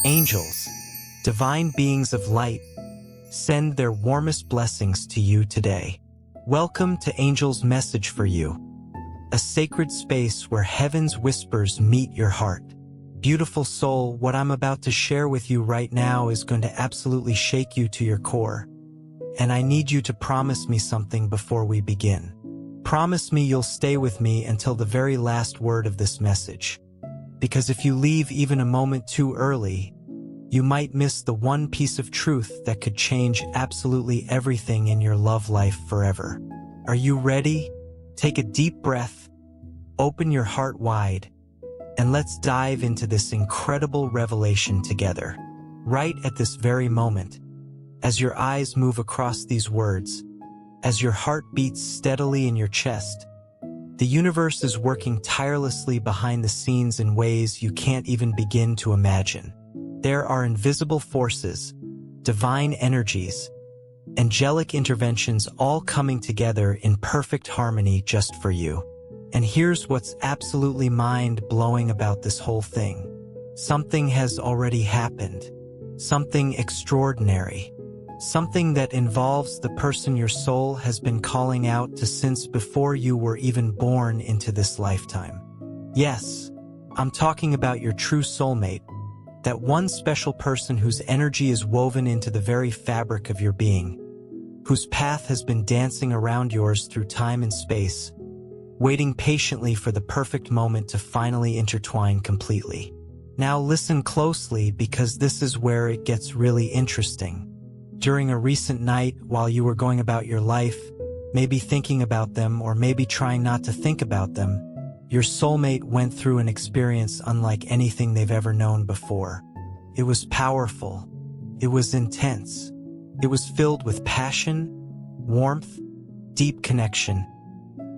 Angels, divine beings of light, send their warmest blessings to you today. Welcome to Angel's message for you, a sacred space where heaven's whispers meet your heart. Beautiful soul, what I'm about to share with you right now is going to absolutely shake you to your core. And I need you to promise me something before we begin. Promise me you'll stay with me until the very last word of this message. Because if you leave even a moment too early, you might miss the one piece of truth that could change absolutely everything in your love life forever. Are you ready? Take a deep breath, open your heart wide, and let's dive into this incredible revelation together. Right at this very moment, as your eyes move across these words, as your heart beats steadily in your chest, the universe is working tirelessly behind the scenes in ways you can't even begin to imagine. There are invisible forces, divine energies, angelic interventions all coming together in perfect harmony just for you. And here's what's absolutely mind-blowing about this whole thing. Something has already happened. Something extraordinary. Something that involves the person your soul has been calling out to since before you were even born into this lifetime. Yes, I'm talking about your true soulmate, that one special person whose energy is woven into the very fabric of your being, whose path has been dancing around yours through time and space, waiting patiently for the perfect moment to finally intertwine completely. Now listen closely, because this is where it gets really interesting. During a recent night while you were going about your life, maybe thinking about them or maybe trying not to think about them, your soulmate went through an experience unlike anything they've ever known before. It was powerful. It was intense. It was filled with passion, warmth, deep connection,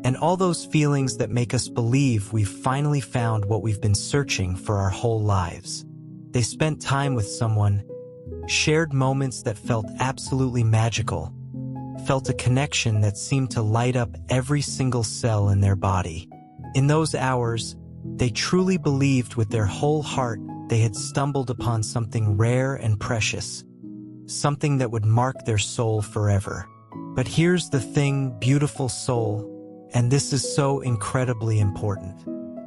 and all those feelings that make us believe we've finally found what we've been searching for our whole lives. They spent time with someone, shared moments that felt absolutely magical, felt a connection that seemed to light up every single cell in their body. In those hours, they truly believed with their whole heart they had stumbled upon something rare and precious, something that would mark their soul forever. But here's the thing, beautiful soul, and this is so incredibly important.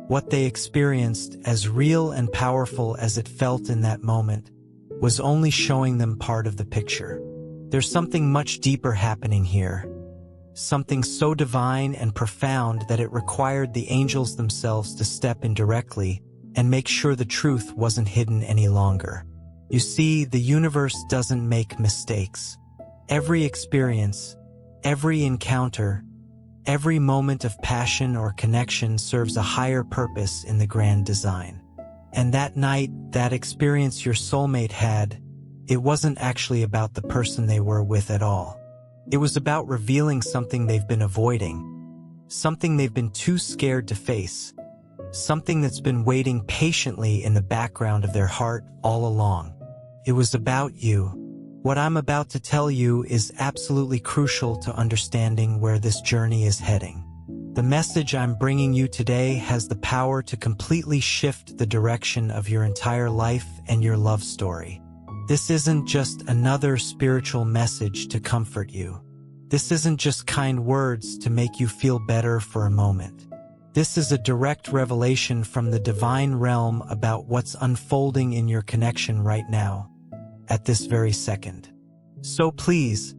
What they experienced, as real and powerful as it felt in that moment, was only showing them part of the picture. There's something much deeper happening here. Something so divine and profound that it required the angels themselves to step in directly and make sure the truth wasn't hidden any longer. You see, the universe doesn't make mistakes. Every experience, every encounter, every moment of passion or connection serves a higher purpose in the grand design. And that night, that experience your soulmate had, it wasn't actually about the person they were with at all. It was about revealing something they've been avoiding, something they've been too scared to face, something that's been waiting patiently in the background of their heart all along. It was about you. What I'm about to tell you is absolutely crucial to understanding where this journey is heading. The message I'm bringing you today has the power to completely shift the direction of your entire life and your love story. This isn't just another spiritual message to comfort you. This isn't just kind words to make you feel better for a moment. This is a direct revelation from the divine realm about what's unfolding in your connection right now, at this very second. So please,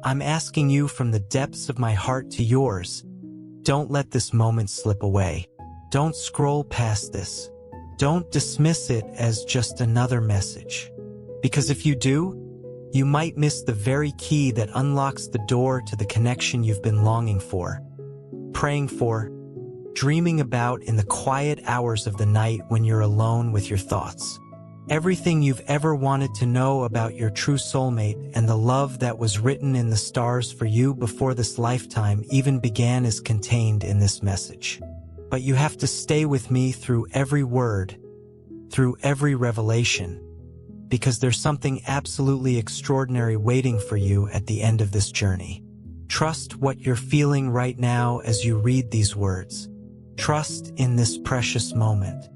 I'm asking you from the depths of my heart to yours, don't let this moment slip away. Don't scroll past this. Don't dismiss it as just another message. Because if you do, you might miss the very key that unlocks the door to the connection you've been longing for, praying for, dreaming about in the quiet hours of the night when you're alone with your thoughts. Everything you've ever wanted to know about your true soulmate and the love that was written in the stars for you before this lifetime even began is contained in this message. But you have to stay with me through every word, through every revelation, because there's something absolutely extraordinary waiting for you at the end of this journey. Trust what you're feeling right now as you read these words. Trust in this precious moment.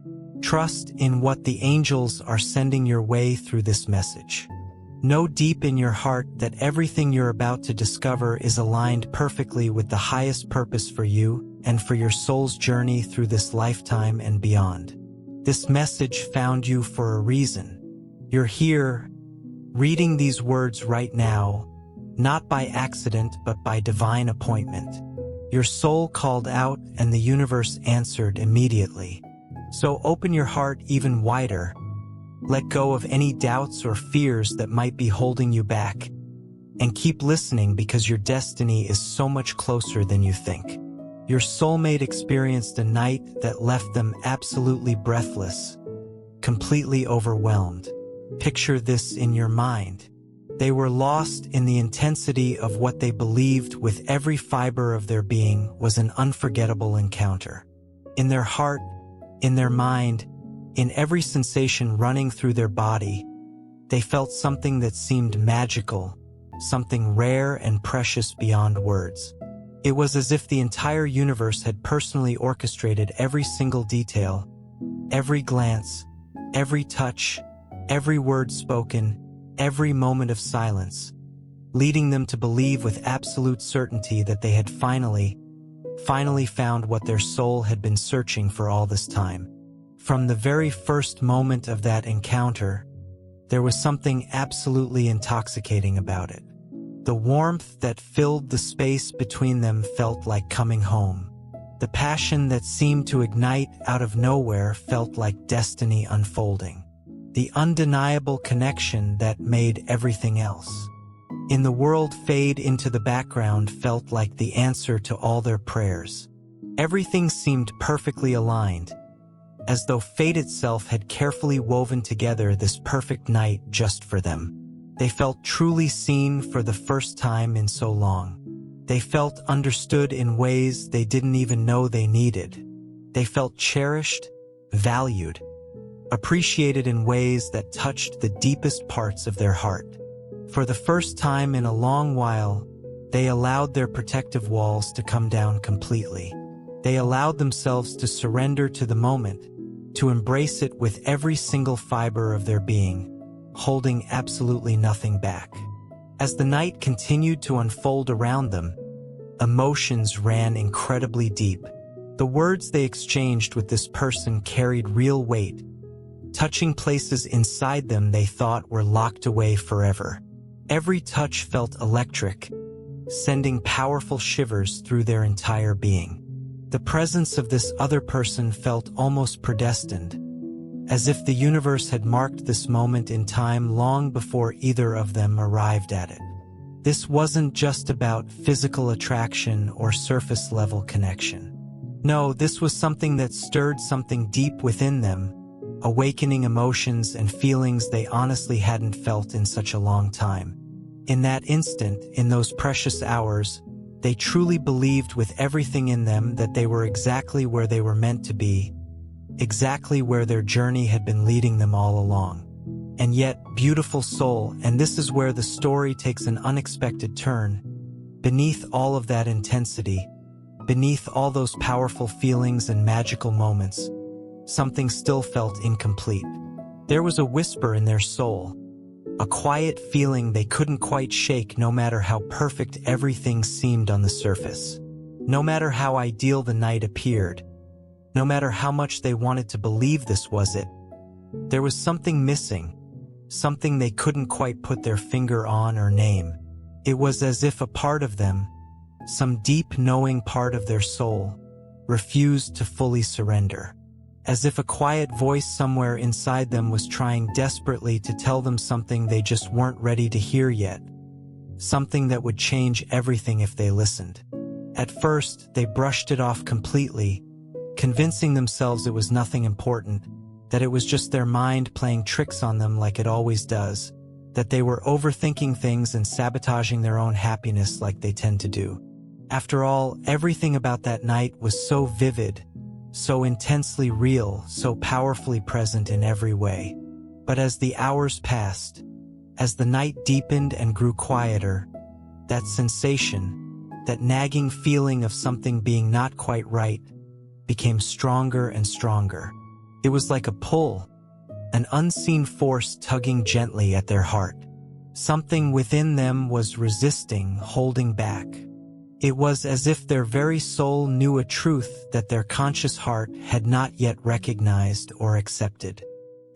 Trust in what the angels are sending your way through this message. Know deep in your heart that everything you're about to discover is aligned perfectly with the highest purpose for you and for your soul's journey through this lifetime and beyond. This message found you for a reason. You're here, reading these words right now, not by accident but by divine appointment. Your soul called out and the universe answered immediately. So open your heart even wider. Let go of any doubts or fears that might be holding you back. And keep listening because your destiny is so much closer than you think. Your soulmate experienced a night that left them absolutely breathless, completely overwhelmed. Picture this in your mind. They were lost in the intensity of what they believed with every fiber of their being was an unforgettable encounter. In their heart, in their mind, in every sensation running through their body, they felt something that seemed magical, something rare and precious beyond words. It was as if the entire universe had personally orchestrated every single detail, every glance, every touch, every word spoken, every moment of silence, leading them to believe with absolute certainty that they had finally found what their soul had been searching for all this time. From the very first moment of that encounter, there was something absolutely intoxicating about it. The warmth that filled the space between them felt like coming home. The passion that seemed to ignite out of nowhere felt like destiny unfolding. The undeniable connection that made everything else in the world fade into the background felt like the answer to all their prayers. Everything seemed perfectly aligned, as though fate itself had carefully woven together this perfect night just for them. They felt truly seen for the first time in so long. They felt understood in ways they didn't even know they needed. They felt cherished, valued, appreciated in ways that touched the deepest parts of their heart. For the first time in a long while, they allowed their protective walls to come down completely. They allowed themselves to surrender to the moment, to embrace it with every single fiber of their being, holding absolutely nothing back. As the night continued to unfold around them, emotions ran incredibly deep. The words they exchanged with this person carried real weight, touching places inside them they thought were locked away forever. Every touch felt electric, sending powerful shivers through their entire being. The presence of this other person felt almost predestined, as if the universe had marked this moment in time long before either of them arrived at it. This wasn't just about physical attraction or surface-level connection. No, this was something that stirred something deep within them, awakening emotions and feelings they honestly hadn't felt in such a long time. In that instant, in those precious hours, they truly believed with everything in them that they were exactly where they were meant to be, exactly where their journey had been leading them all along. And yet, beautiful soul, and this is where the story takes an unexpected turn, beneath all of that intensity, beneath all those powerful feelings and magical moments, something still felt incomplete. There was a whisper in their soul, a quiet feeling they couldn't quite shake no matter how perfect everything seemed on the surface. No matter how ideal the night appeared, no matter how much they wanted to believe this was it, there was something missing, something they couldn't quite put their finger on or name. It was as if a part of them, some deep knowing part of their soul, refused to fully surrender. As if a quiet voice somewhere inside them was trying desperately to tell them something they just weren't ready to hear yet. Something that would change everything if they listened. At first, they brushed it off completely, convincing themselves it was nothing important, that it was just their mind playing tricks on them like it always does, that they were overthinking things and sabotaging their own happiness like they tend to do. After all, everything about that night was so vivid, so intensely real, so powerfully present in every way. But as the hours passed, as the night deepened and grew quieter, that sensation, that nagging feeling of something being not quite right, became stronger and stronger. It was like a pull, an unseen force tugging gently at their heart. Something within them was resisting, holding back. It was as if their very soul knew a truth that their conscious heart had not yet recognized or accepted.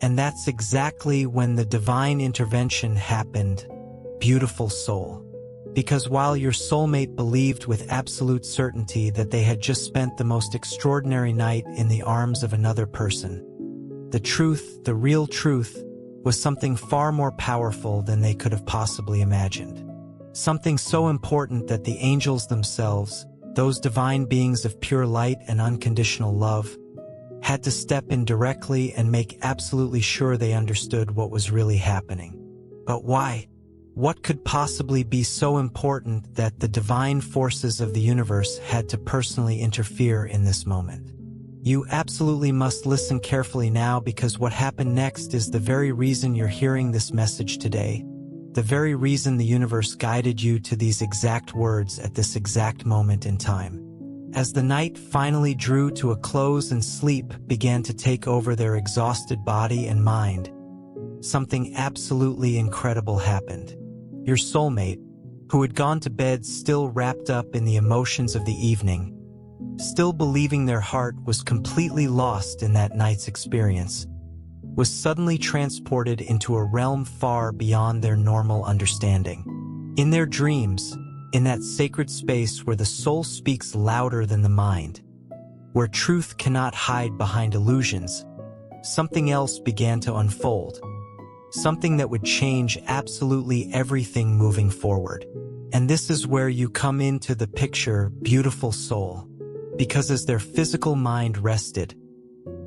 And that's exactly when the divine intervention happened, beautiful soul. Because while your soulmate believed with absolute certainty that they had just spent the most extraordinary night in the arms of another person, the truth, the real truth, was something far more powerful than they could have possibly imagined. Something so important that the angels themselves, those divine beings of pure light and unconditional love, had to step in directly and make absolutely sure they understood what was really happening. But why? What could possibly be so important that the divine forces of the universe had to personally interfere in this moment? You absolutely must listen carefully now, because what happened next is the very reason you're hearing this message today, the very reason the universe guided you to these exact words at this exact moment in time. As the night finally drew to a close and sleep began to take over their exhausted body and mind, something absolutely incredible happened. Your soulmate, who had gone to bed still wrapped up in the emotions of the evening, still believing their heart was completely lost in that night's experience, was suddenly transported into a realm far beyond their normal understanding. In their dreams, in that sacred space where the soul speaks louder than the mind, where truth cannot hide behind illusions, something else began to unfold, something that would change absolutely everything moving forward. And this is where you come into the picture, beautiful soul, because as their physical mind rested,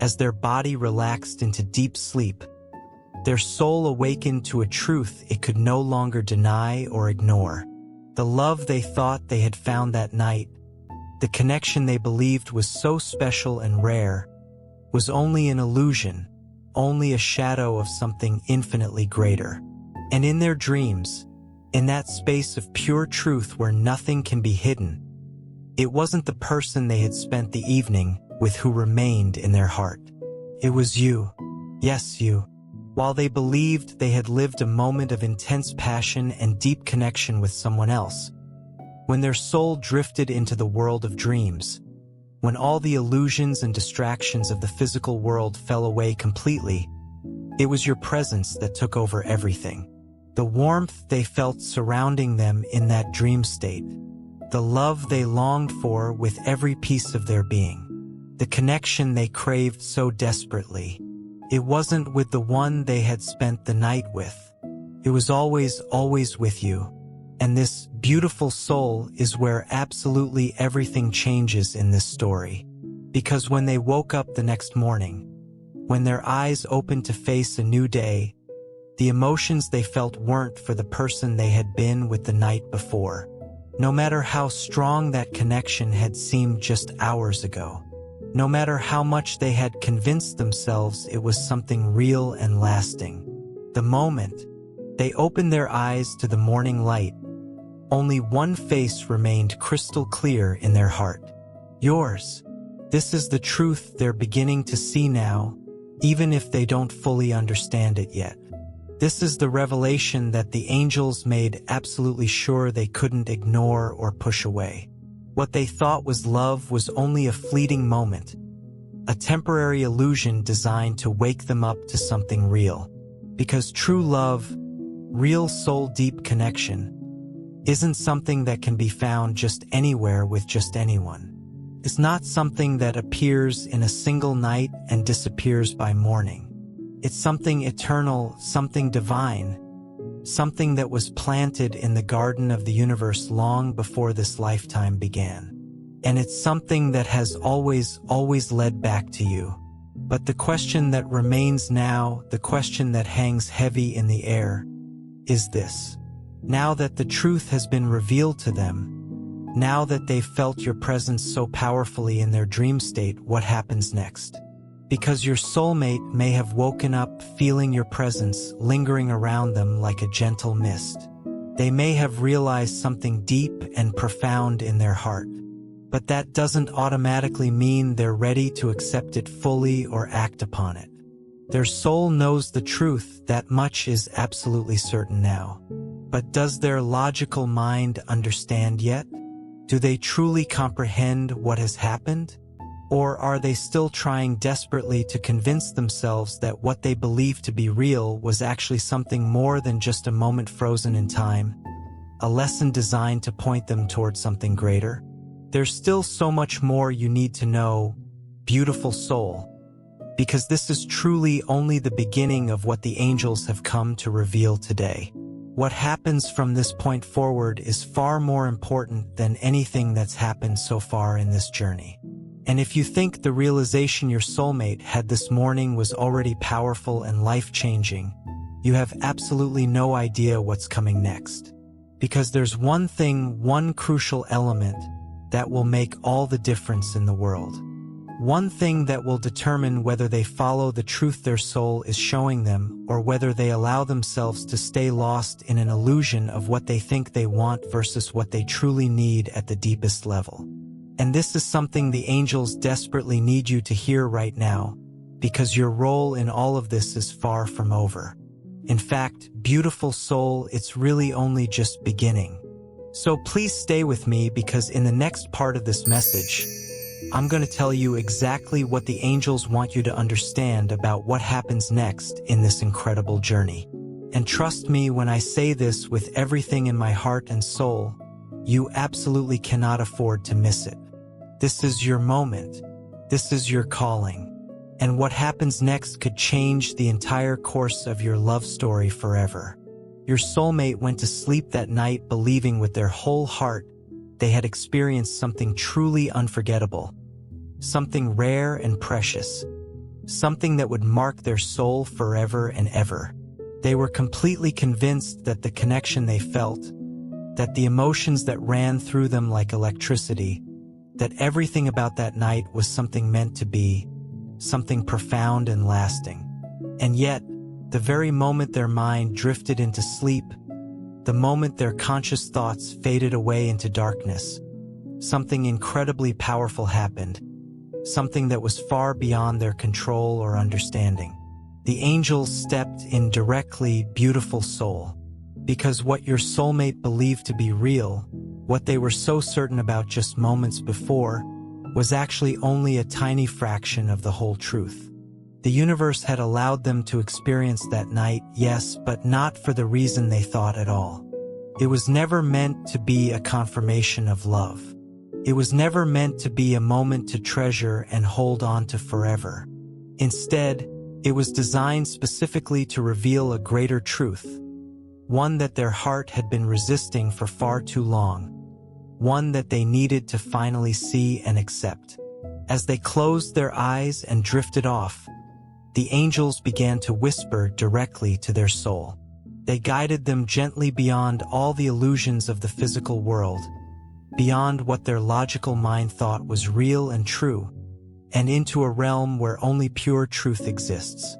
as their body relaxed into deep sleep, their soul awakened to a truth it could no longer deny or ignore. The love they thought they had found that night, the connection they believed was so special and rare, was only an illusion, only a shadow of something infinitely greater. And in their dreams, in that space of pure truth where nothing can be hidden, it wasn't the person they had spent the evening with who remained in their heart. It was you. Yes, you. While they believed they had lived a moment of intense passion and deep connection with someone else, when their soul drifted into the world of dreams, when all the illusions and distractions of the physical world fell away completely, it was your presence that took over everything. The warmth they felt surrounding them in that dream state, the love they longed for with every piece of their being, the connection they craved so desperately. It wasn't with the one they had spent the night with. It was always with you. And this beautiful soul is where absolutely everything changes in this story. Because when they woke up the next morning, when their eyes opened to face a new day, the emotions they felt weren't for the person they had been with the night before, no matter how strong that connection had seemed just hours ago. No matter how much they had convinced themselves it was something real and lasting. The moment they opened their eyes to the morning light, only one face remained crystal clear in their heart. Yours. This is the truth they're beginning to see now, even if they don't fully understand it yet. This is the revelation that the angels made absolutely sure they couldn't ignore or push away. What they thought was love was only a fleeting moment, a temporary illusion designed to wake them up to something real. Because true love, real soul-deep connection, isn't something that can be found just anywhere with just anyone. It's not something that appears in a single night and disappears by morning. It's something eternal, something divine, something that was planted in the garden of the universe long before this lifetime began. And it's something that has always led back to you. But the question that remains now, the question that hangs heavy in the air, is this. Now that the truth has been revealed to them, now that they've felt your presence so powerfully in their dream state, what happens next? Because your soulmate may have woken up feeling your presence lingering around them like a gentle mist. They may have realized something deep and profound in their heart. But that doesn't automatically mean they're ready to accept it fully or act upon it. Their soul knows the truth, that much is absolutely certain now. But does their logical mind understand yet? Do they truly comprehend what has happened? Or are they still trying desperately to convince themselves that what they believe to be real was actually something more than just a moment frozen in time, a lesson designed to point them towards something greater? There's still so much more you need to know, beautiful soul, because this is truly only the beginning of what the angels have come to reveal today. What happens from this point forward is far more important than anything that's happened so far in this journey. And if you think the realization your soulmate had this morning was already powerful and life-changing, you have absolutely no idea what's coming next. Because there's one thing, one crucial element that will make all the difference in the world. One thing that will determine whether they follow the truth their soul is showing them, or whether they allow themselves to stay lost in an illusion of what they think they want versus what they truly need at the deepest level. And this is something the angels desperately need you to hear right now, because your role in all of this is far from over. In fact, beautiful soul, it's really only just beginning. So please stay with me, because in the next part of this message, I'm going to tell you exactly what the angels want you to understand about what happens next in this incredible journey. And trust me when I say this with everything in my heart and soul, you absolutely cannot afford to miss it. This is your moment. This is your calling. And what happens next could change the entire course of your love story forever. Your soulmate went to sleep that night believing with their whole heart they had experienced something truly unforgettable, something rare and precious, something that would mark their soul forever and ever. They were completely convinced that the connection they felt, that the emotions that ran through them like electricity, that everything about that night was something meant to be, something profound and lasting. And yet, the very moment their mind drifted into sleep, the moment their conscious thoughts faded away into darkness, something incredibly powerful happened, something that was far beyond their control or understanding. The angels stepped in directly, beautiful soul, because what your soulmate believed to be real, what they were so certain about just moments before, was actually only a tiny fraction of the whole truth. The universe had allowed them to experience that night, yes, but not for the reason they thought at all. It was never meant to be a confirmation of love. It was never meant to be a moment to treasure and hold on to forever. Instead, it was designed specifically to reveal a greater truth, one that their heart had been resisting for far too long, one that they needed to finally see and accept. As they closed their eyes and drifted off, the angels began to whisper directly to their soul. They guided them gently beyond all the illusions of the physical world, beyond what their logical mind thought was real and true, and into a realm where only pure truth exists.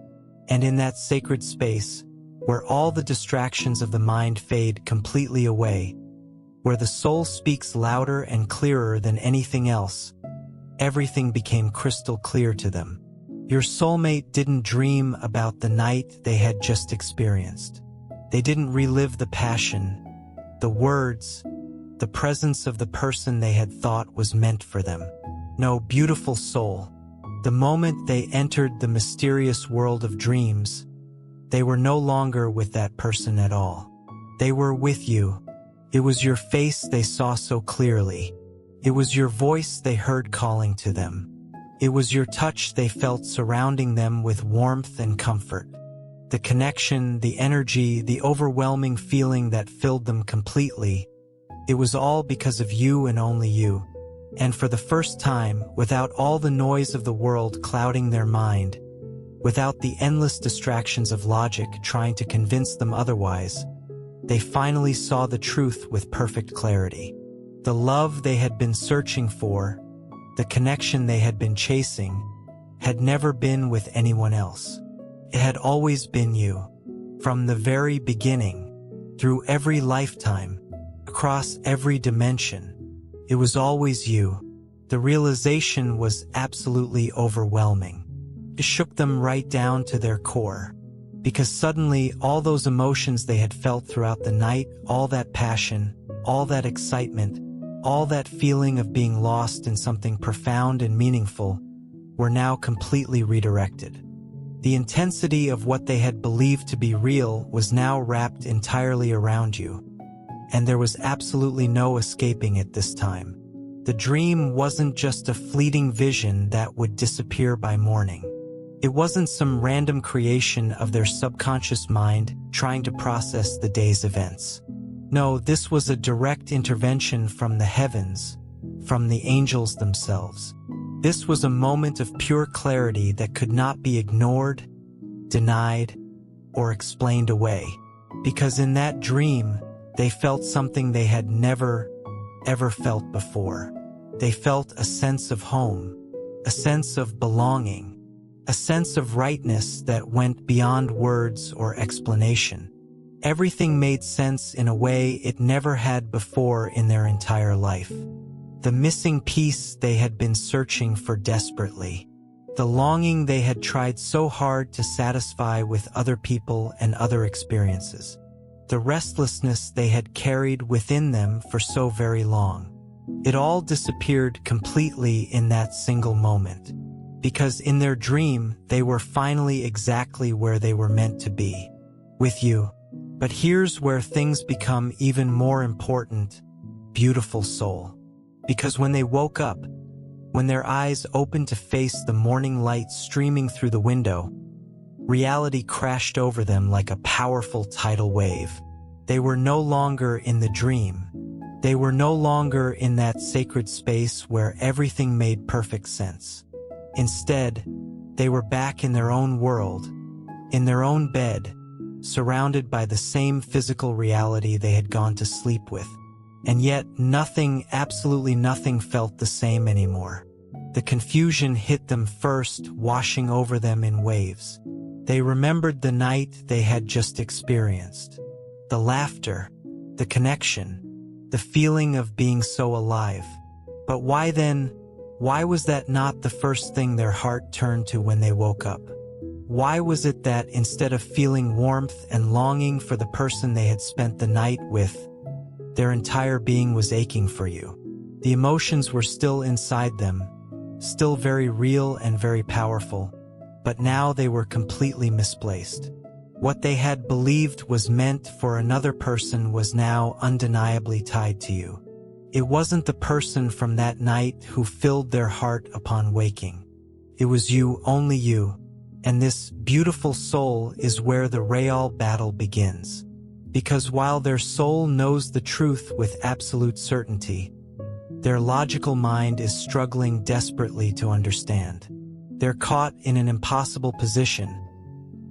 And in that sacred space, where all the distractions of the mind fade completely away, where the soul speaks louder and clearer than anything else, everything became crystal clear to them. Your soulmate didn't dream about the night they had just experienced. They didn't relive the passion, the words, the presence of the person they had thought was meant for them. No, beautiful soul, the moment they entered the mysterious world of dreams, they were no longer with that person at all. They were with you. It was your face they saw so clearly. It was your voice they heard calling to them. It was your touch they felt surrounding them with warmth and comfort. The connection, the energy, the overwhelming feeling that filled them completely. It was all because of you and only you. And for the first time, without all the noise of the world clouding their mind, without the endless distractions of logic trying to convince them otherwise, they finally saw the truth with perfect clarity. The love they had been searching for, the connection they had been chasing, had never been with anyone else. It had always been you. From the very beginning, through every lifetime, across every dimension, it was always you. The realization was absolutely overwhelming. It shook them right down to their core. Because suddenly, all those emotions they had felt throughout the night, all that passion, all that excitement, all that feeling of being lost in something profound and meaningful, were now completely redirected. The intensity of what they had believed to be real was now wrapped entirely around you, and there was absolutely no escaping it this time. The dream wasn't just a fleeting vision that would disappear by morning. It wasn't some random creation of their subconscious mind trying to process the day's events. No, this was a direct intervention from the heavens, from the angels themselves. This was a moment of pure clarity that could not be ignored, denied, or explained away. Because in that dream, they felt something they had never, ever felt before. They felt a sense of home, a sense of belonging, a sense of rightness that went beyond words or explanation. Everything made sense in a way it never had before in their entire life. The missing piece they had been searching for desperately. The longing they had tried so hard to satisfy with other people and other experiences. The restlessness they had carried within them for so very long. It all disappeared completely in that single moment. Because in their dream, they were finally exactly where they were meant to be. With you. But here's where things become even more important, beautiful soul. Because when they woke up, when their eyes opened to face the morning light streaming through the window, reality crashed over them like a powerful tidal wave. They were no longer in the dream. They were no longer in that sacred space where everything made perfect sense. Instead, they were back in their own world, in their own bed, surrounded by the same physical reality they had gone to sleep with. And yet nothing, absolutely nothing felt the same anymore. The confusion hit them first, washing over them in waves. They remembered the night they had just experienced. The laughter, the connection, the feeling of being so alive. But why then, why was that not the first thing their heart turned to when they woke up? Why was it that instead of feeling warmth and longing for the person they had spent the night with, their entire being was aching for you? The emotions were still inside them, still very real and very powerful, but now they were completely misplaced. What they had believed was meant for another person was now undeniably tied to you. It wasn't the person from that night who filled their heart upon waking. It was you, only you, and this beautiful soul is where the real battle begins. Because while their soul knows the truth with absolute certainty, their logical mind is struggling desperately to understand. They're caught in an impossible position,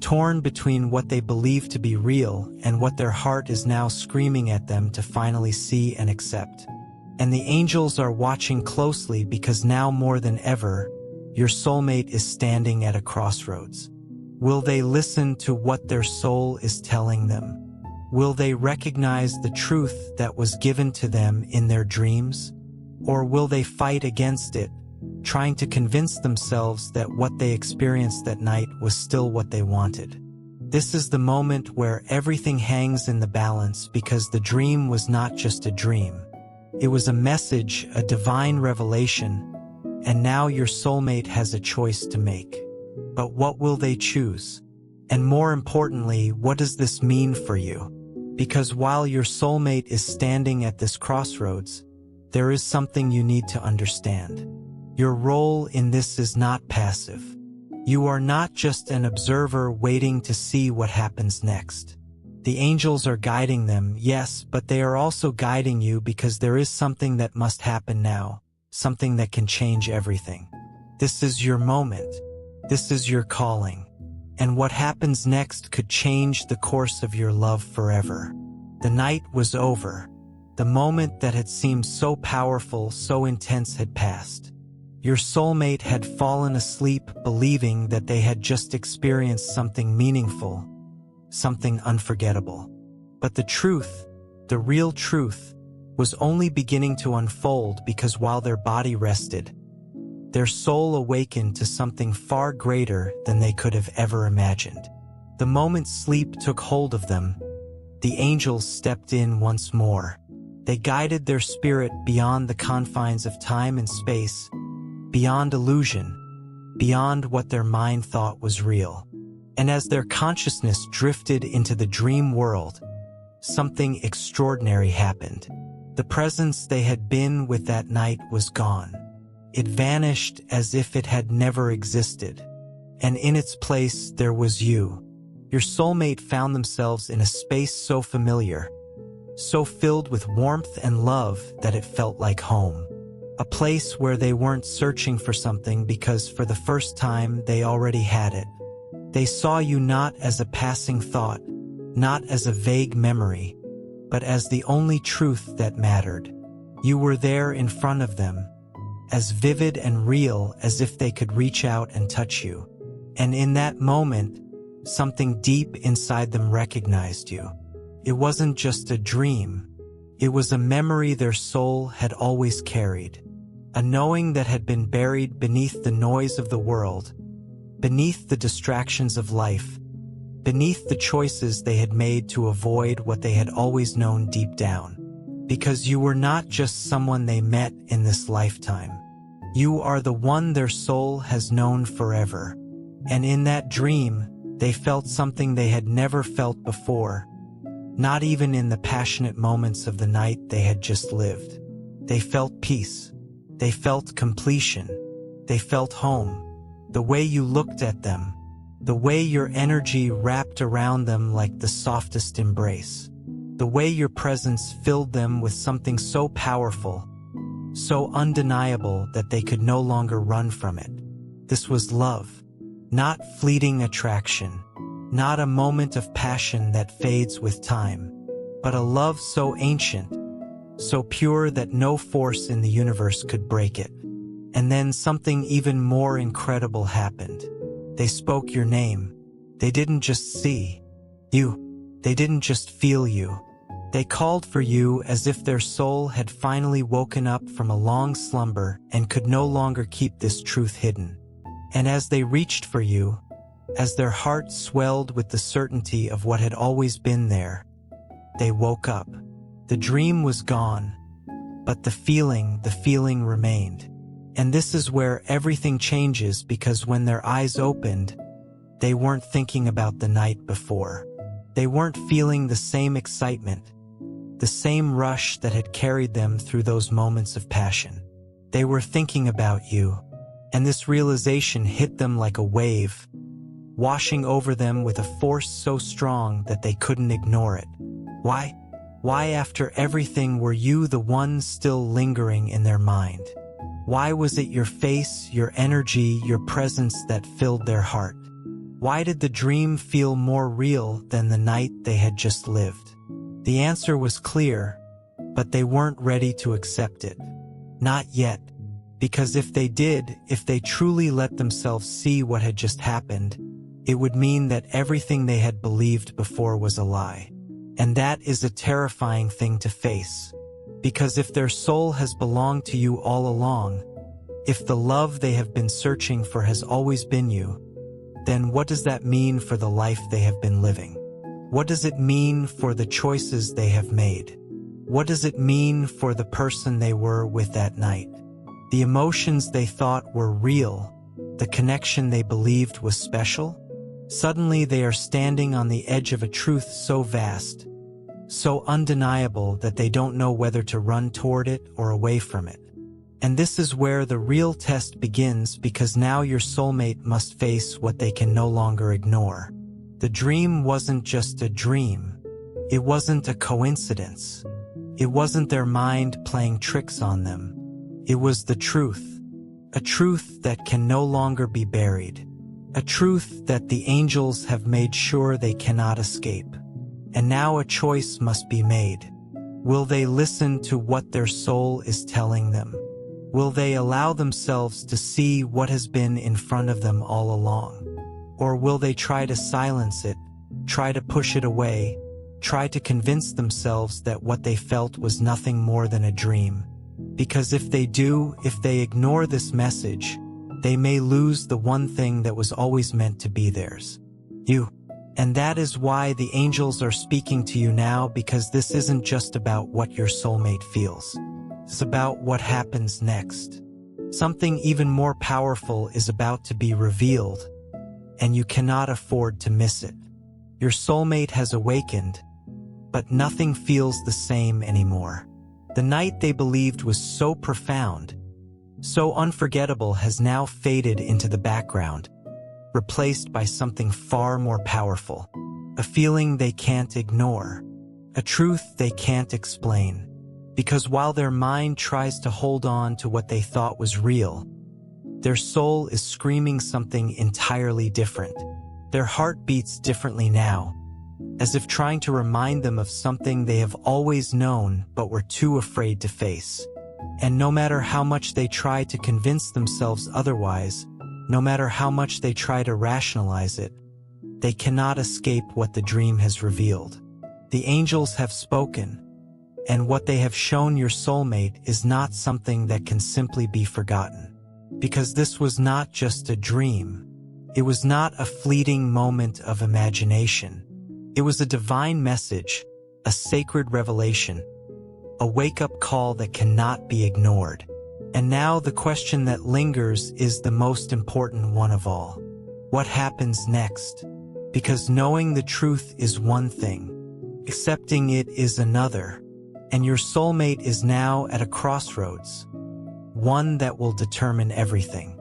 torn between what they believe to be real and what their heart is now screaming at them to finally see and accept. And the angels are watching closely because now more than ever, your soulmate is standing at a crossroads. Will they listen to what their soul is telling them? Will they recognize the truth that was given to them in their dreams? Or will they fight against it, trying to convince themselves that what they experienced that night was still what they wanted? This is the moment where everything hangs in the balance because the dream was not just a dream. It was a message, a divine revelation, and now your soulmate has a choice to make. But what will they choose? And more importantly, what does this mean for you? Because while your soulmate is standing at this crossroads, there is something you need to understand. Your role in this is not passive. You are not just an observer waiting to see what happens next. The angels are guiding them, yes, but they are also guiding you because there is something that must happen now, something that can change everything. This is your moment. This is your calling. And what happens next could change the course of your love forever. The night was over. The moment that had seemed so powerful, so intense had passed. Your soulmate had fallen asleep believing that they had just experienced something meaningful, something unforgettable. But the truth, the real truth, was only beginning to unfold because while their body rested, their soul awakened to something far greater than they could have ever imagined. The moment sleep took hold of them, the angels stepped in once more. They guided their spirit beyond the confines of time and space, beyond illusion, beyond what their mind thought was real. And as their consciousness drifted into the dream world, something extraordinary happened. The presence they had been with that night was gone. It vanished as if it had never existed. And in its place there was you. Your soulmate found themselves in a space so familiar, so filled with warmth and love that it felt like home. A place where they weren't searching for something because for the first time they already had it. They saw you not as a passing thought, not as a vague memory, but as the only truth that mattered. You were there in front of them, as vivid and real as if they could reach out and touch you. And in that moment, something deep inside them recognized you. It wasn't just a dream. It was a memory their soul had always carried, a knowing that had been buried beneath the noise of the world, beneath the distractions of life, beneath the choices they had made to avoid what they had always known deep down. Because you were not just someone they met in this lifetime. You are the one their soul has known forever. And in that dream, they felt something they had never felt before, not even in the passionate moments of the night they had just lived. They felt peace. They felt completion. They felt home. The way you looked at them, the way your energy wrapped around them like the softest embrace, the way your presence filled them with something so powerful, so undeniable that they could no longer run from it. This was love, not fleeting attraction, not a moment of passion that fades with time, but a love so ancient, so pure that no force in the universe could break it. And then something even more incredible happened. They spoke your name. They didn't just see you. They didn't just feel you. They called for you as if their soul had finally woken up from a long slumber and could no longer keep this truth hidden. And as they reached for you, as their heart swelled with the certainty of what had always been there, they woke up. The dream was gone, but the feeling remained. And this is where everything changes, because when their eyes opened, they weren't thinking about the night before. They weren't feeling the same excitement, the same rush that had carried them through those moments of passion. They were thinking about you, and this realization hit them like a wave, washing over them with a force so strong that they couldn't ignore it. Why? Why, after everything, were you the one still lingering in their mind? Why was it your face, your energy, your presence that filled their heart? Why did the dream feel more real than the night they had just lived? The answer was clear, but they weren't ready to accept it. Not yet. Because if they did, if they truly let themselves see what had just happened, it would mean that everything they had believed before was a lie. And that is a terrifying thing to face. Because if their soul has belonged to you all along, if the love they have been searching for has always been you, then what does that mean for the life they have been living? What does it mean for the choices they have made? What does it mean for the person they were with that night? The emotions they thought were real, the connection they believed was special? Suddenly they are standing on the edge of a truth so vast, so undeniable that they don't know whether to run toward it or away from it. And this is where the real test begins, because now your soulmate must face what they can no longer ignore. The dream wasn't just a dream. It wasn't a coincidence. It wasn't their mind playing tricks on them. It was the truth. A truth that can no longer be buried. A truth that the angels have made sure they cannot escape. And now a choice must be made. Will they listen to what their soul is telling them? Will they allow themselves to see what has been in front of them all along? Or will they try to silence it, try to push it away, try to convince themselves that what they felt was nothing more than a dream. Because if they ignore this message, they may lose the one thing that was always meant to be theirs. You. And that is why the angels are speaking to you now, because this isn't just about what your soulmate feels. It's about what happens next. Something even more powerful is about to be revealed, and you cannot afford to miss it. Your soulmate has awakened, but nothing feels the same anymore. The night they believed was so profound, so unforgettable, has now faded into the background, replaced by something far more powerful. A feeling they can't ignore, a truth they can't explain. Because while their mind tries to hold on to what they thought was real, their soul is screaming something entirely different. Their heart beats differently now, as if trying to remind them of something they have always known but were too afraid to face. And no matter how much they try to convince themselves otherwise, no matter how much they try to rationalize it, they cannot escape what the dream has revealed. The angels have spoken, and what they have shown your soulmate is not something that can simply be forgotten. Because this was not just a dream. It was not a fleeting moment of imagination. It was a divine message, a sacred revelation, a wake-up call that cannot be ignored. And now the question that lingers is the most important one of all. What happens next? Because knowing the truth is one thing, accepting it is another, and your soulmate is now at a crossroads, one that will determine everything.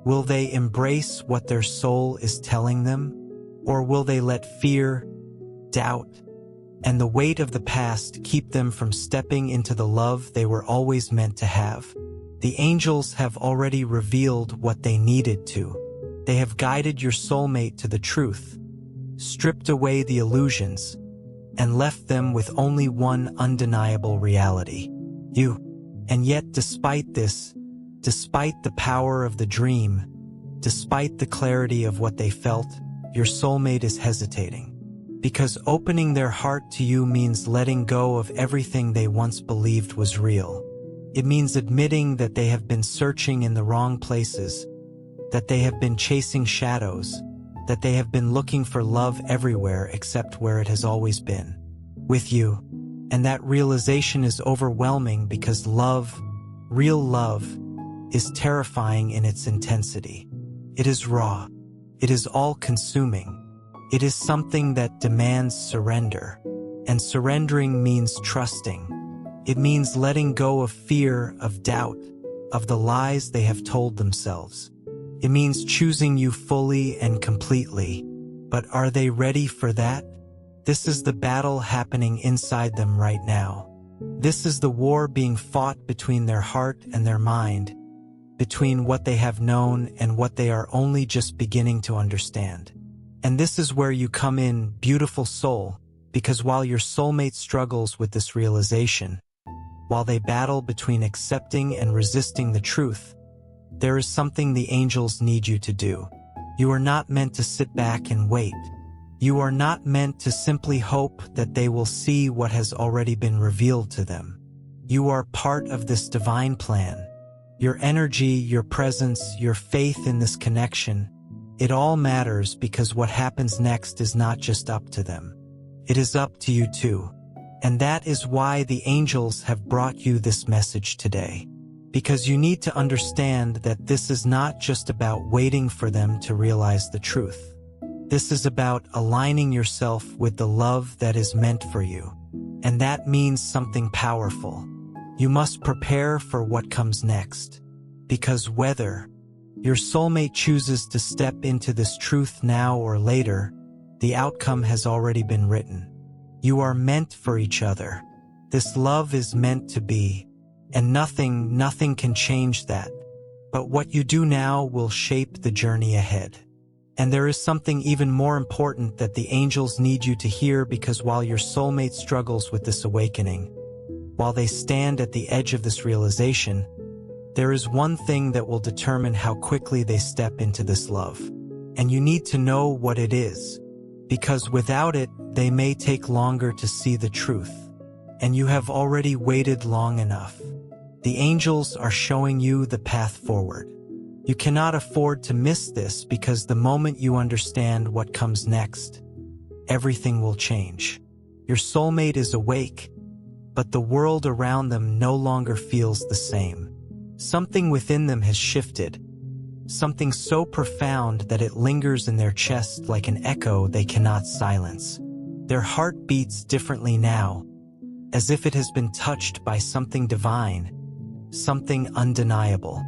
Will they embrace what their soul is telling them, or will they let fear, doubt, and the weight of the past keep them from stepping into the love they were always meant to have? The angels have already revealed what they needed to. They have guided your soulmate to the truth, stripped away the illusions, and left them with only one undeniable reality: you. And yet, despite this, despite the power of the dream, despite the clarity of what they felt, your soulmate is hesitating. Because opening their heart to you means letting go of everything they once believed was real. It means admitting that they have been searching in the wrong places, that they have been chasing shadows, that they have been looking for love everywhere except where it has always been, with you. And that realization is overwhelming because love, real love, is terrifying in its intensity. It is raw. It is all-consuming. It is something that demands surrender. And surrendering means trusting. It means letting go of fear, of doubt, of the lies they have told themselves. It means choosing you fully and completely. But are they ready for that? This is the battle happening inside them right now. This is the war being fought between their heart and their mind, between what they have known and what they are only just beginning to understand. And this is where you come in, beautiful soul, because while your soulmate struggles with this realization, while they battle between accepting and resisting the truth, there is something the angels need you to do. You are not meant to sit back and wait. You are not meant to simply hope that they will see what has already been revealed to them. You are part of this divine plan. Your energy, your presence, your faith in this connection, it all matters, because what happens next is not just up to them. It is up to you too. And that is why the angels have brought you this message today. Because you need to understand that this is not just about waiting for them to realize the truth. This is about aligning yourself with the love that is meant for you. And that means something powerful. You must prepare for what comes next. Because whether your soulmate chooses to step into this truth now or later, the outcome has already been written. You are meant for each other. This love is meant to be, and nothing can change that. But what you do now will shape the journey ahead. And there is something even more important that the angels need you to hear, because while your soulmate struggles with this awakening, while they stand at the edge of this realization, there is one thing that will determine how quickly they step into this love. And you need to know what it is. because without it, they may take longer to see the truth. And you have already waited long enough. The angels are showing you the path forward. You cannot afford to miss this, because the moment you understand what comes next, everything will change. Your soulmate is awake, but the world around them no longer feels the same. Something within them has shifted, something so profound that it lingers in their chest like an echo they cannot silence. Their heart beats differently now, as if it has been touched by something divine, something undeniable.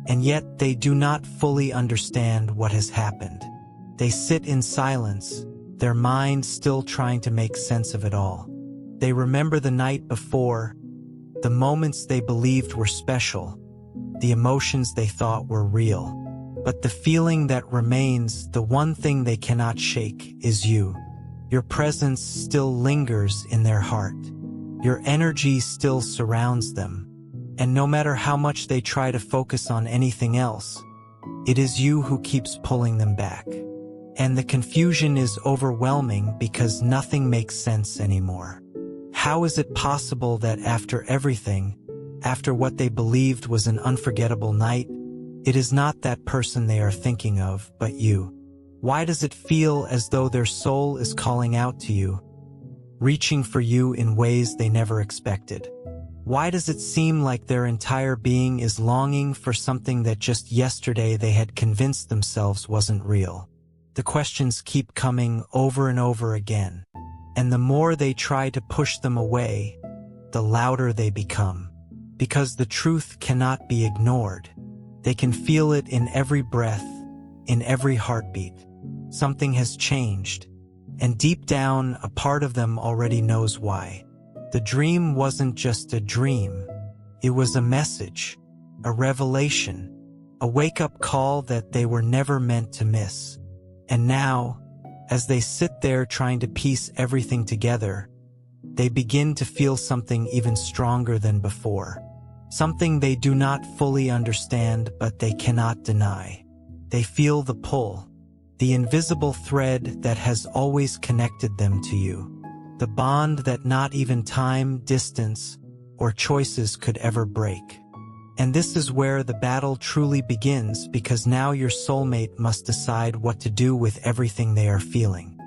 And yet they do not fully understand what has happened. They sit in silence, their mind still trying to make sense of it all. They remember the night before, the moments they believed were special, the emotions they thought were real. But the feeling that remains, the one thing they cannot shake, is you. Your presence still lingers in their heart. Your energy still surrounds them. And no matter how much they try to focus on anything else, it is you who keeps pulling them back. And the confusion is overwhelming because nothing makes sense anymore. How is it possible that after everything, after what they believed was an unforgettable night, it is not that person they are thinking of, but you? Why does it feel as though their soul is calling out to you, reaching for you in ways they never expected? Why does it seem like their entire being is longing for something that just yesterday they had convinced themselves wasn't real? The questions keep coming over and over again, and the more they try to push them away, the louder they become. Because the truth cannot be ignored. They can feel it in every breath, in every heartbeat. Something has changed, and deep down, a part of them already knows why. The dream wasn't just a dream. It was a message, a revelation, a wake-up call that they were never meant to miss. And now, as they sit there trying to piece everything together, they begin to feel something even stronger than before. Something they do not fully understand, but they cannot deny. They feel the pull, the invisible thread that has always connected them to you. The bond that not even time, distance, or choices could ever break. And this is where the battle truly begins, because now your soulmate must decide what to do with everything they are feeling.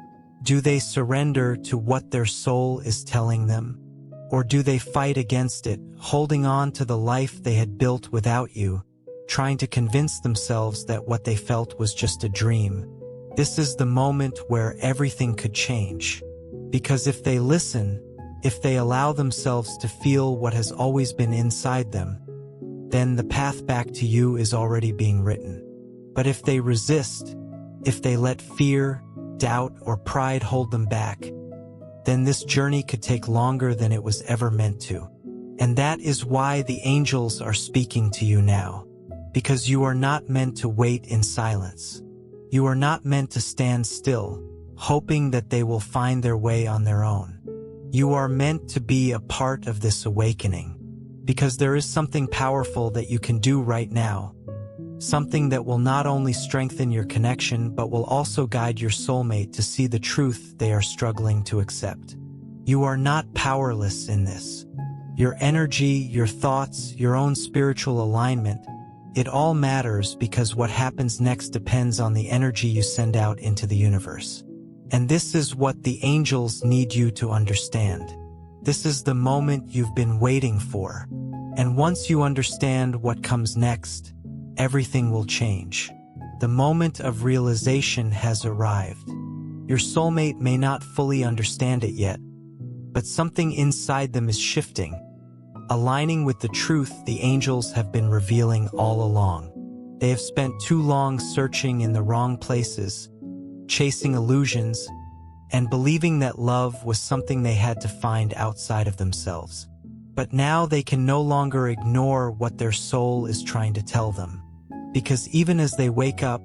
Do they surrender to what their soul is telling them? Or do they fight against it, holding on to the life they had built without you, trying to convince themselves that what they felt was just a dream? This is the moment where everything could change. Because if they listen, if they allow themselves to feel what has always been inside them, then the path back to you is already being written. But if they resist, if they let fear, doubt, or pride hold them back, then this journey could take longer than it was ever meant to. And that is why the angels are speaking to you now. Because you are not meant to wait in silence. You are not meant to stand still, hoping that they will find their way on their own. You are meant to be a part of this awakening, because there is something powerful that you can do right now, something that will not only strengthen your connection but will also guide your soulmate to see the truth they are struggling to accept. You are not powerless in this. Your energy, your thoughts, your own spiritual alignment, it all matters, because what happens next depends on the energy you send out into the universe. And this is what the angels need you to understand. This is the moment you've been waiting for. And once you understand what comes next, everything will change. The moment of realization has arrived. Your soulmate may not fully understand it yet, but something inside them is shifting, aligning with the truth the angels have been revealing all along. They have spent too long searching in the wrong places, chasing illusions, and believing that love was something they had to find outside of themselves. But now they can no longer ignore what their soul is trying to tell them. Because even as they wake up,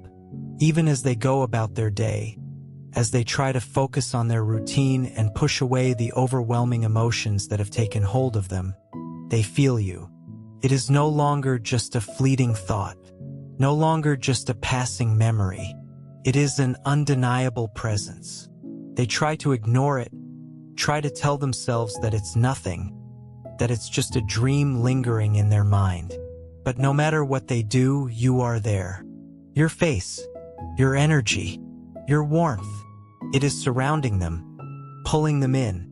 even as they go about their day, as they try to focus on their routine and push away the overwhelming emotions that have taken hold of them, they feel you. It is no longer just a fleeting thought, no longer just a passing memory. It is an undeniable presence. They try to ignore it, try to tell themselves that it's nothing, that it's just a dream lingering in their mind. But no matter what they do, you are there. Your face, your energy, your warmth, it is surrounding them, pulling them in,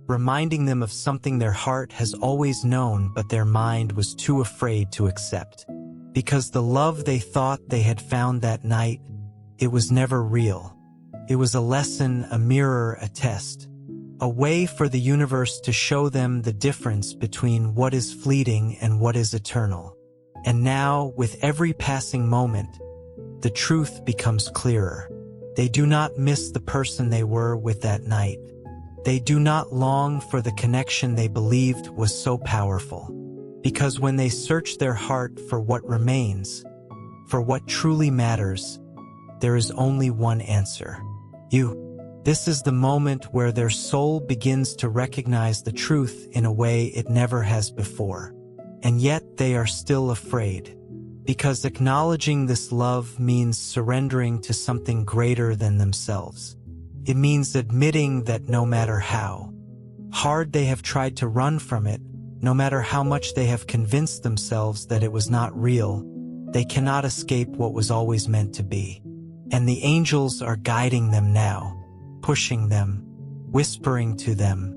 reminding them of something their heart has always known but their mind was too afraid to accept. Because the love they thought they had found that night, it was never real. It was a lesson, a mirror, a test. A way for the universe to show them the difference between what is fleeting and what is eternal. And now, with every passing moment, the truth becomes clearer. They do not miss the person they were with that night. They do not long for the connection they believed was so powerful. Because when they search their heart for what remains, for what truly matters, there is only one answer. You. This is the moment where their soul begins to recognize the truth in a way it never has before. And yet they are still afraid. Because acknowledging this love means surrendering to something greater than themselves. It means admitting that no matter how hard they have tried to run from it, no matter how much they have convinced themselves that it was not real, they cannot escape what was always meant to be. And the angels are guiding them now, pushing them, whispering to them,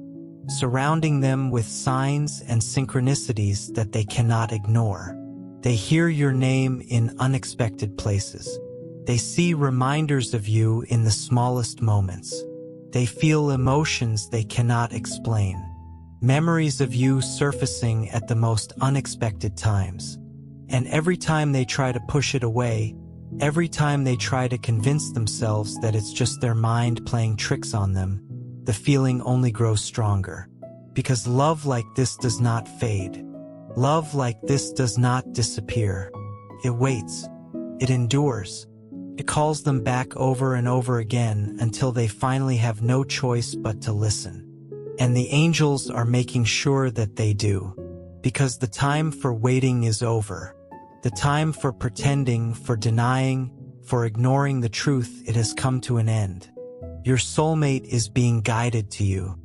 surrounding them with signs and synchronicities that they cannot ignore. They hear your name in unexpected places. They see reminders of you in the smallest moments. They feel emotions they cannot explain. Memories of you surfacing at the most unexpected times. And every time they try to push it away, every time they try to convince themselves that it's just their mind playing tricks on them, the feeling only grows stronger. Because love like this does not fade. Love like this does not disappear. It waits. It endures. It calls them back over and over again until they finally have no choice but to listen. And the angels are making sure that they do. Because the time for waiting is over. The time for pretending, for denying, for ignoring the truth, it has come to an end. Your soulmate is being guided to you.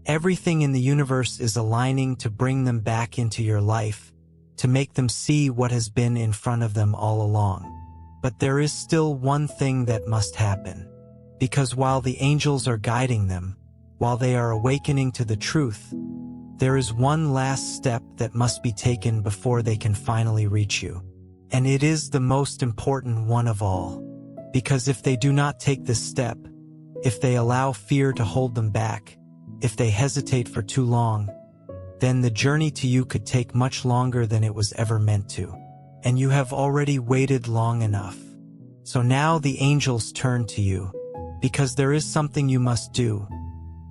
Everything in the universe is aligning to bring them back into your life, to make them see what has been in front of them all along. But there is still one thing that must happen. Because while the angels are guiding them, while they are awakening to the truth, there is one last step that must be taken before they can finally reach you. And it is the most important one of all. Because if they do not take this step, if they allow fear to hold them back, if they hesitate for too long, then the journey to you could take much longer than it was ever meant to. And you have already waited long enough. So now the angels turn to you, because there is something you must do.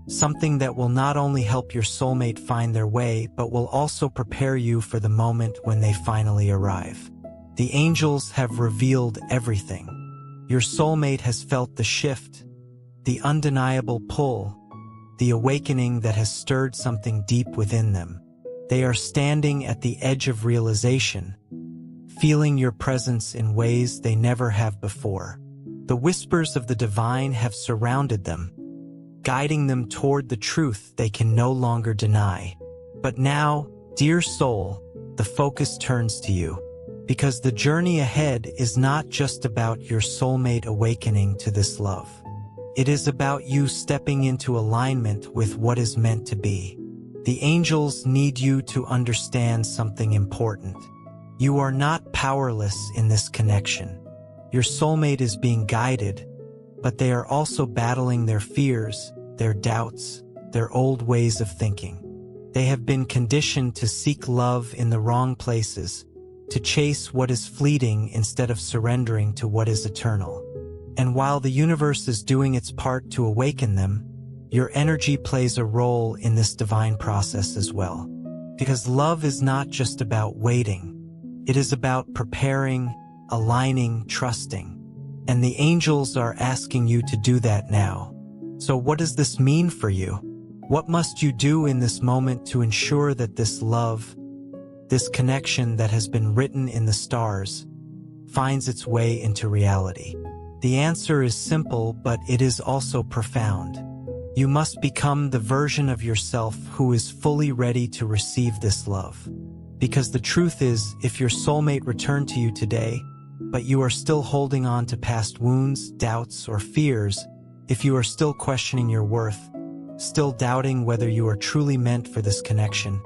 Something that will not only help your soulmate find their way, but will also prepare you for the moment when they finally arrive. The angels have revealed everything. Your soulmate has felt the shift, the undeniable pull, the awakening that has stirred something deep within them. They are standing at the edge of realization, feeling your presence in ways they never have before. The whispers of the divine have surrounded them, guiding them toward the truth they can no longer deny. But now, dear soul, the focus turns to you, because the journey ahead is not just about your soulmate awakening to this love. It is about you stepping into alignment with what is meant to be. The angels need you to understand something important. You are not powerless in this connection. Your soulmate is being guided, but they are also battling their fears, their doubts, their old ways of thinking. They have been conditioned to seek love in the wrong places, to chase what is fleeting instead of surrendering to what is eternal. And while the universe is doing its part to awaken them, your energy plays a role in this divine process as well. Because love is not just about waiting. It is about preparing, aligning, trusting. And the angels are asking you to do that now. So what does this mean for you? What must you do in this moment to ensure that this love, this connection that has been written in the stars, finds its way into reality? The answer is simple, but it is also profound. You must become the version of yourself who is fully ready to receive this love. Because the truth is, if your soulmate returned to you today, but you are still holding on to past wounds, doubts, or fears, if you are still questioning your worth, still doubting whether you are truly meant for this connection,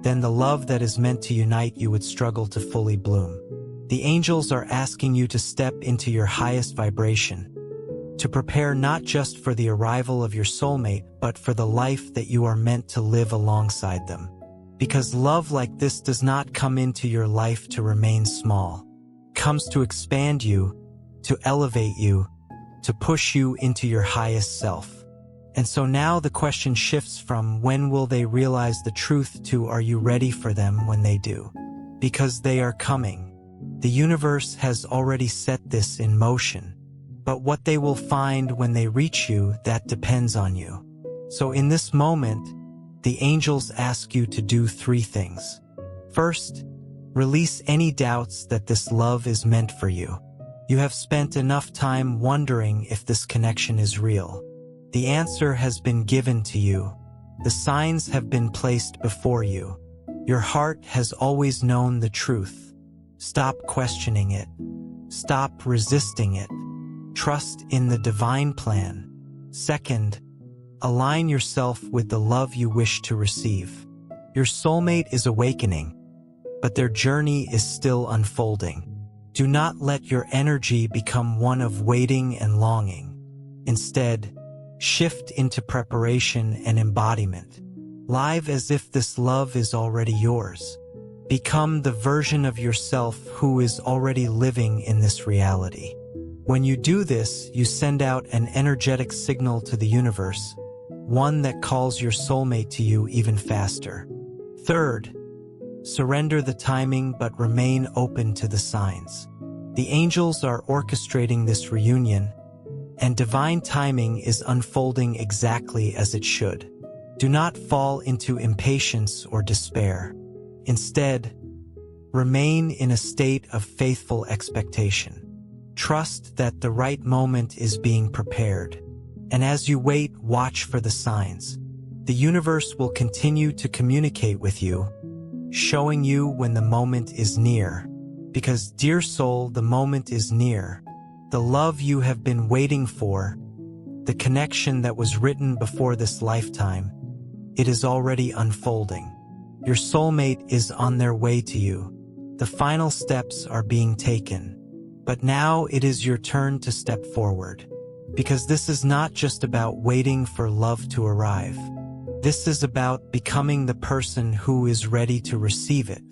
then the love that is meant to unite you would struggle to fully bloom. The angels are asking you to step into your highest vibration, to prepare not just for the arrival of your soulmate, but for the life that you are meant to live alongside them. Because love like this does not come into your life to remain small. It comes to expand you, to elevate you, to push you into your highest self. And so now the question shifts from when will they realize the truth to are you ready for them when they do? Because they are coming. The universe has already set this in motion. But what they will find when they reach you, that depends on you. So in this moment, the angels ask you to do 3 things. First, release any doubts that this love is meant for you. You have spent enough time wondering if this connection is real. The answer has been given to you. The signs have been placed before you. Your heart has always known the truth. Stop questioning it. Stop resisting it. Trust in the divine plan. Second, align yourself with the love you wish to receive. Your soulmate is awakening, but their journey is still unfolding. Do not let your energy become one of waiting and longing. Instead, shift into preparation and embodiment. Live as if this love is already yours. Become the version of yourself who is already living in this reality. When you do this, you send out an energetic signal to the universe, one that calls your soulmate to you even faster. Third, surrender the timing but remain open to the signs. The angels are orchestrating this reunion, and divine timing is unfolding exactly as it should. Do not fall into impatience or despair. Instead, remain in a state of faithful expectation. Trust that the right moment is being prepared. And as you wait, watch for the signs. The universe will continue to communicate with you, showing you when the moment is near. Because, dear soul, the moment is near. The love you have been waiting for, the connection that was written before this lifetime, it is already unfolding. Your soulmate is on their way to you. The final steps are being taken. But now it is your turn to step forward. Because this is not just about waiting for love to arrive. This is about becoming the person who is ready to receive it.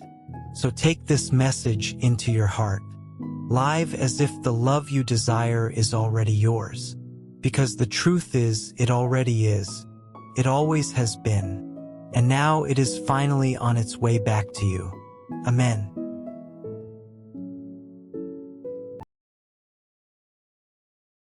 So take this message into your heart. Live as if the love you desire is already yours. Because the truth is, it already is. It always has been. And now it is finally on its way back to you. Amen.